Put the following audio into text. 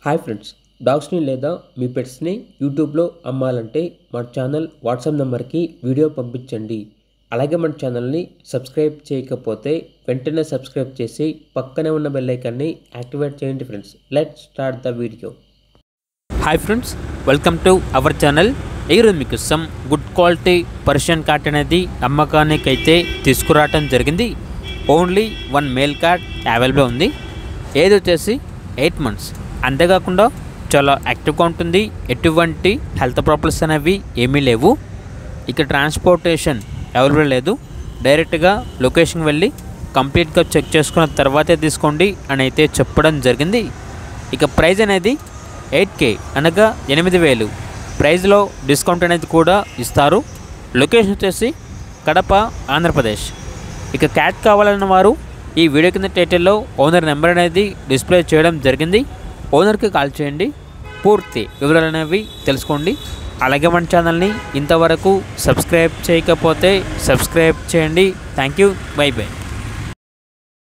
Hi friends, డాగ్స్ని లేదా మీ పెట్స్ని యూట్యూబ్లో అమ్మాలంటే మన ఛానల్ వాట్సాప్ నెంబర్కి వీడియో పంపించండి. అలాగే మన ఛానల్ని సబ్స్క్రైబ్ చేయకపోతే వెంటనే సబ్స్క్రైబ్ చేసి పక్కనే ఉన్న బెల్ ఐకాన్ని యాక్టివేట్ చేయండి friends. Let's start the video. Hi friends, welcome to our channel. ఈరోజు మీకు some good quality Persian cat అనేది అమ్మకానికి అయితే తీసుకురావటం జరిగింది. ఓన్లీ 1 మేల్ క్యాట్ అవైలబుల్ ఉంది. ఏది వచ్చేసి 8 months. అంతేకాకుండా చాలా యాక్టివ్గా ఉంటుంది. ఎటువంటి హెల్త్ ప్రాబ్లమ్స్ అనేవి ఏమీ లేవు. ఇక ట్రాన్స్పోర్టేషన్ అవైలబుల్ లేదు. డైరెక్ట్గా లొకేషన్కి వెళ్ళి కంప్లీట్గా చెక్ చేసుకున్న తర్వాతే తీసుకోండి అని అయితే చెప్పడం జరిగింది. ఇక ప్రైస్ అనేది 8K అనగా 8,000. ప్రైస్లో డిస్కౌంట్ అనేది కూడా ఇస్తారు. లొకేషన్ వచ్చేసి కడప, ఆంధ్రప్రదేశ్. ఇక క్యాట్ కావాలన్న వారు ఈ వీడియో కింద టైటిల్లో ఓనర్ నెంబర్ అనేది డిస్ప్లే చేయడం జరిగింది. ఓనర్కి కాల్ చేయండి, పూర్తి వివరాలు అనేవి తెలుసుకోండి. అలాగే మన ఛానల్ని ఇంతవరకు సబ్స్క్రైబ్ చేయకపోతే సబ్స్క్రైబ్ చేయండి. Thank you, by by.